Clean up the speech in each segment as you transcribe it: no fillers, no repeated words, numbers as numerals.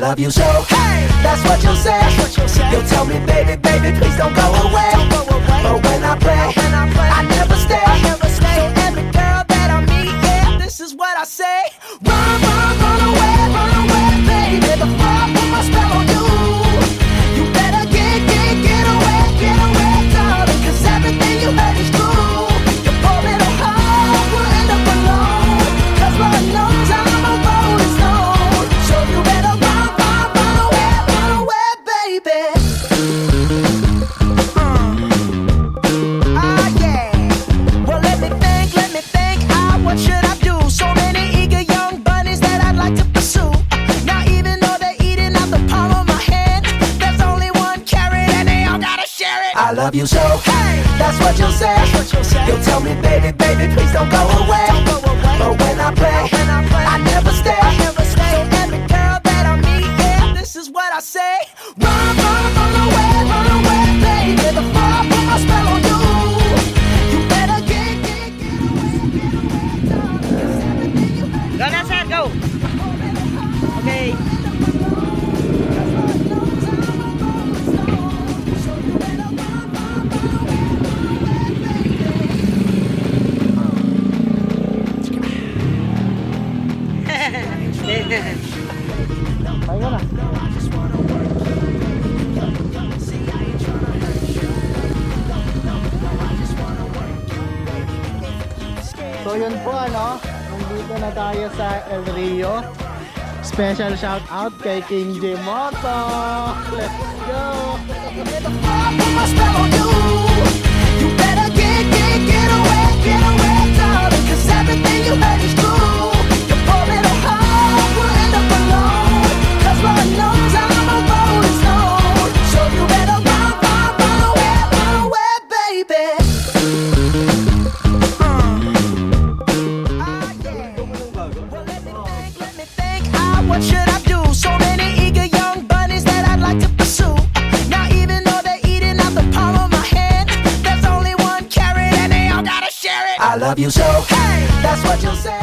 love you so. Hey, that's what you'll say. You'll tell me, baby, baby, please don't go away. But when I play, I never stay. So every girl that I meet, yeah, this is what I say. Run, run, run away, baby. Before I put my spell on you, you better get away, darling. 'Cause everything you heard is true. Your poor little heart will end up alone. 'Cause Lord knows I'm a rolling stone. So you better run away, baby. Yeah. Well, let me think. What should I do? So many eager young bunnies that I'd like to pursue. Now even though they're eating out the palm of my hand, there's only one carrot and they all gotta share it. I love you so. Hey, that's what you'll say. You'll tell me, baby, baby, please don't go away. But when I play, I never stay. So every girl that I meet, yeah, this is what I say. Run away, baby. Before I put my spell on you, you better get. Go na sir, go! Okay. Tayo na. So yun po nandito na tayo sa El Rio. Special shout out kay King J Moto. Let's go! My spell on you. You better get away, darling. 'Cause everything you heard is true. Your poor little heart will end up alone. 'Cause Lord knows I'm a rolling stone. So you better run away, baby. Well, let me think. What should I do? So many eager young bunnies that I'd like to pursue. Now even though they're eating out the palm of my hand, there's only one carrot and they all gotta share it. I love you so. Hey, that's what you'll say.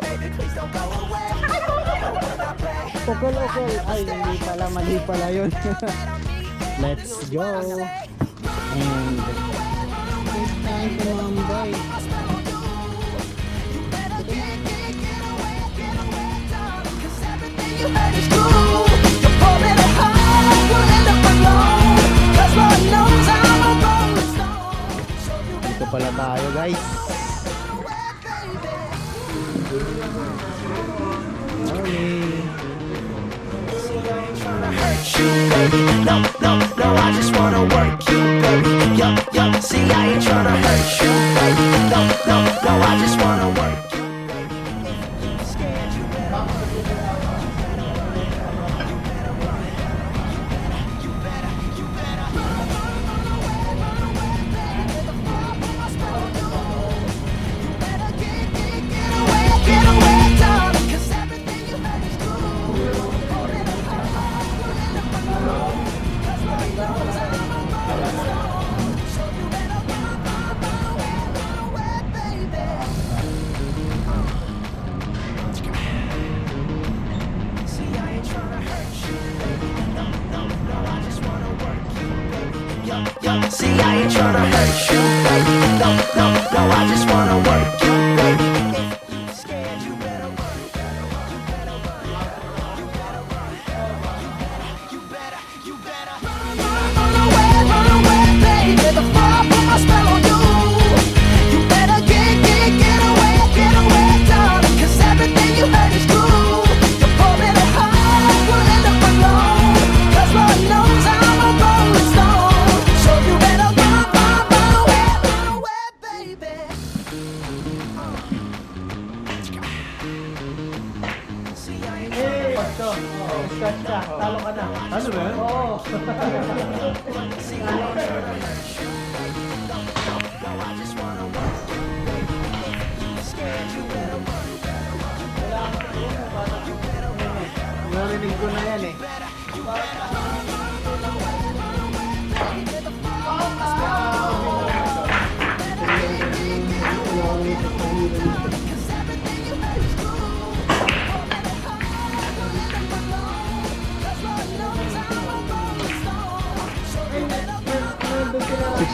Baby, please don't go away. Ukol. Ay, hindi pala, mali pala yun. Let's go. And it's time to mambay. You heard it's true. Your poor little heart will end up alone. 'Cause Lord knows I'm a rolling stone. So you Dito pala tayo, guys. No, I just wanna work you, baby. Yup, see, I ain't tryna hurt you, baby. No, I just wanna work you. Get away, darling, 'cause everything you heard is true. See, I ain't tryna hurt you, baby. No, I just wanna work you, baby. If you're scared, you better run. You better run away, baby. Before I put my spell on you, you better get away, darling. 'Cause everything you heard is true. Your poor little heart will end up alone. 'Cause Lord knows I'm a rolling stone. So you better run away, baby. Hey, Pasto. Scratch ka. Talo ka na. Ano ba yan? Oo. Narinig ko na yan eh.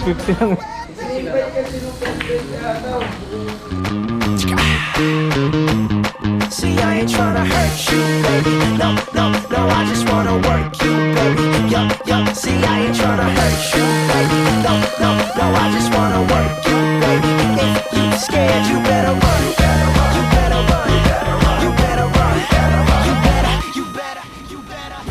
650 lang. See, I ain't tryna hurt you, baby. No, no, no, I just wanna work you, baby. Yup, yup. See, I ain't tryna hurt you, baby. No, no, no, I just wanna work you, baby. If you scared, you better run. You better run. You better run. You better run. You better. You better. You better.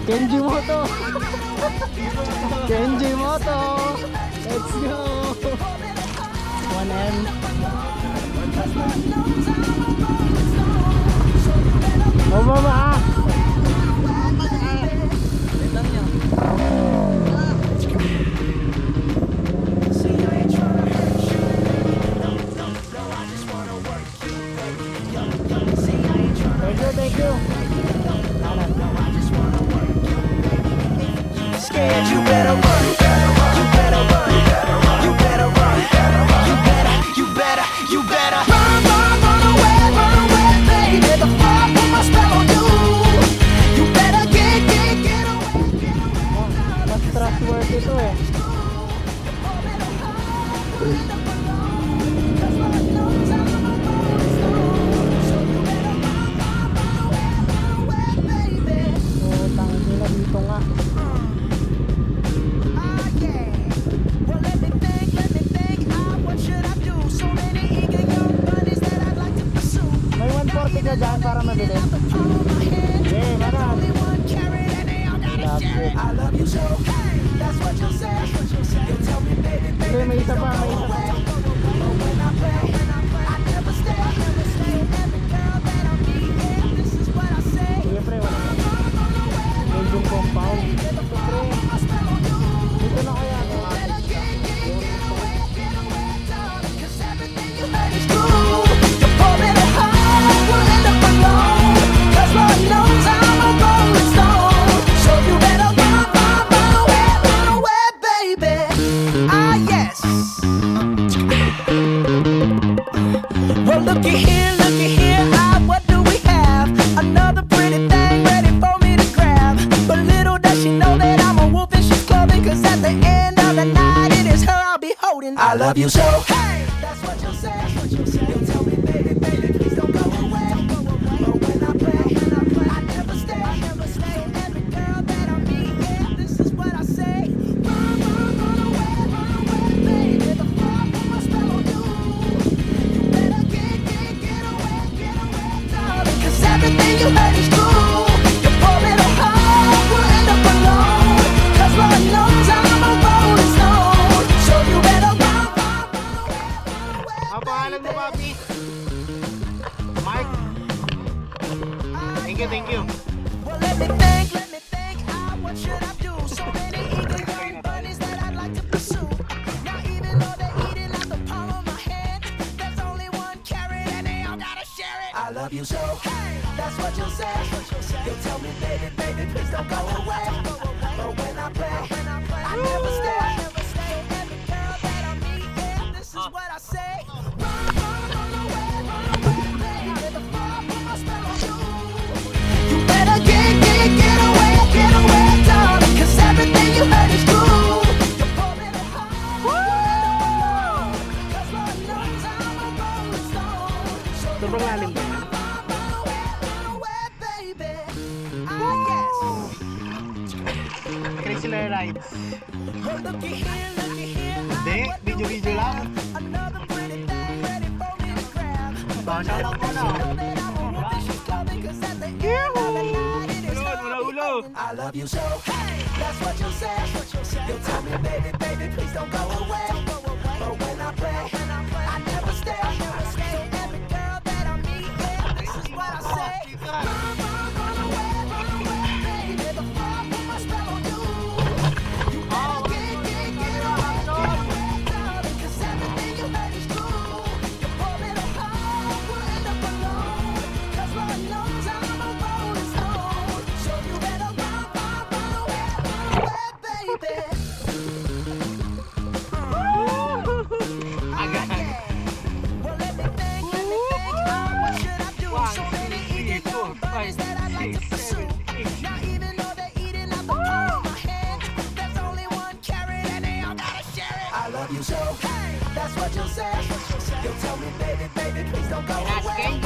Kenji Moto! Kenji Moto! Let's go! 1M. Oh, mama! Thank you. Scared, you better run. You better run. You better run. You better. You better. You better run, run away, baby. The fire put my spell on you. You better get away. Mas trustworthy ito eh. Utang nila dito nga. May 140 ka dyan para mabili. Okay, maram. Love it. I love you so. That's what you say. You tell me, baby, baby. Okay, may isa pa, may isa pa. When I play, I never stay. Every girl that I meet, yeah, this is what I say. Sige pre, wala na. Medium compound. Dito na kaya ito. Looky here, what do we have? Another pretty thing ready for me to grab. But little does she know that I'm a wolf in sheep's clothing. 'Cause at the end of the night, it is her I'll be holding. I love you so. Hey, that's what you say. You tell me, baby, baby, please don't go away. But when I play, I never stay. Every girl that I meet, yeah, this is what I say. Run away, baby. The fire put my spell on you. You better get away, darling. 'Cause everything you heard is true. Your poor little heart will end up alone. 'Cause Lord knows I'm a rolling stone. So you better run away. Ang pangalan mo, papi? Mark? Thank you. Well, let me think, what should I do? So many eager young bunnies that I'd like to pursue. Now even though they're eating out the palm of my hand, there's only one carrot and they all gotta share it. I love you so. Hey, that's what you say. You tell me, baby, baby, please don't go away. But when I play, I never stay. Every girl that I meet, yeah, this is what I say. Run away, baby. The fire put my spell on you. You better get away, darling. 'Cause everything you heard is true. Your poor little heart. 'Cause Lord knows I'm a rolling stone. So you Sobrang lalim ba yan? run away, baby. Ah, yes. Chrysler Rides. Well, looky here, Hindi, video lang. another pretty thing ready for me to grab. Shoutout mo na. I love you so. Hey, that's what you say. You tell me, baby, baby, please don't go away. But when I play, I never stay. Every girl that I meet, yeah, this is what I say. Run away, baby. The fire put my spell on you. You better get away, darling. 'Cause everything you heard is true. Your poor little heart will end up alone. 'Cause Lord knows I'm a rolling stone. So you better run away, baby. Well, let me think, what should I do? So many eager young bunnies that I'd like to pursue. Now even though I love you so. That's what you'll say. You'll tell me, baby, baby, please don't go away.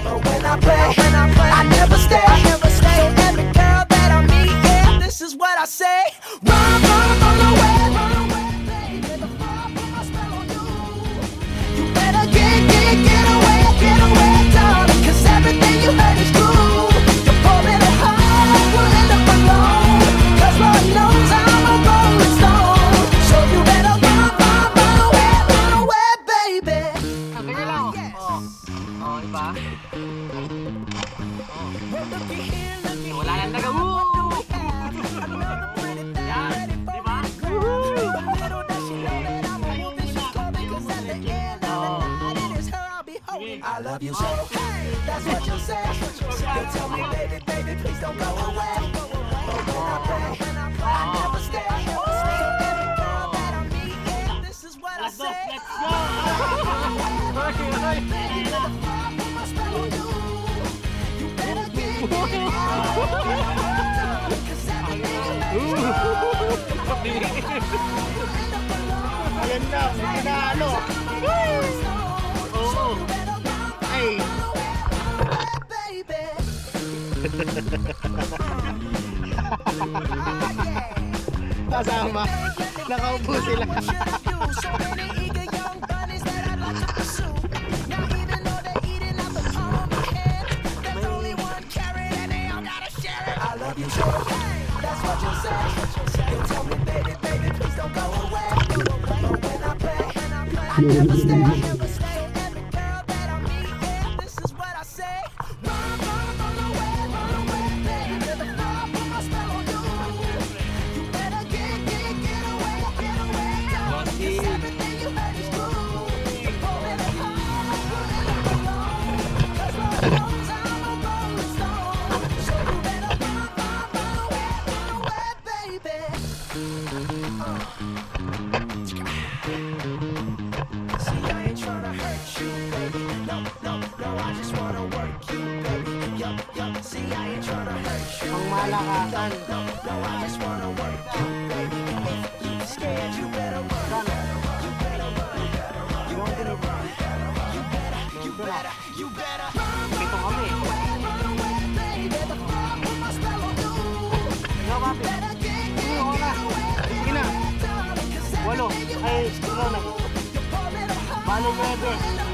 But when I play, I never stay. So every girl that I meet, yeah, this is what I say. Run, run away, baby. The fire put my spell on you. You better get away, darling. 'Cause everything you heard is true. Your poor little heart will end up alone. 'Cause Lord knows I'm a rolling stone. So you better run away, baby. Ganyan lang. Oh, diba? Well, looky here, looky here. Wala nang taga. What do we have? Another pretty thing ready for diba? me to grab. Little does she know that I'm a wolf and she's coming. 'Cause at the end of the night, it is her I'll be holding. I love you so. That's what you'll say. You'll tell me, baby, baby, please don't go away. But when I play, I never stay. So every girl that I meet, yeah, this is what I say. Let's go! Maganda, maganda ano. Oo. Ay, kasama. Nakaupo sila. I love you so. That's what you'll say. You'll tell me, baby, baby, please don't go away. But when I play, I never stay. So every girl that I meet, yeah, this is what I say. Run away, baby. The fire put my spell on you. You better get away, darling. 'Cause everything you heard is true. Your poor little heart will end up alone. 'Cause Lord knows I'm a rolling stone. So you better run away, baby. See, I ain't tryna hurt you, baby. No, I just wanna work you, baby. Yup, see, I ain't tryna hurt you. Ang malakasan. No, I just wanna work you, baby. If you scared, you better run. You better run. You better run. You better. Ito kami. Baby, the fire put my spell on you. Ikaw, papi. Better get Ako na. Sige na. darling, 'cause Walo. everything you Ay, heard is ikaw na. your poor little heart Balo 9. will end up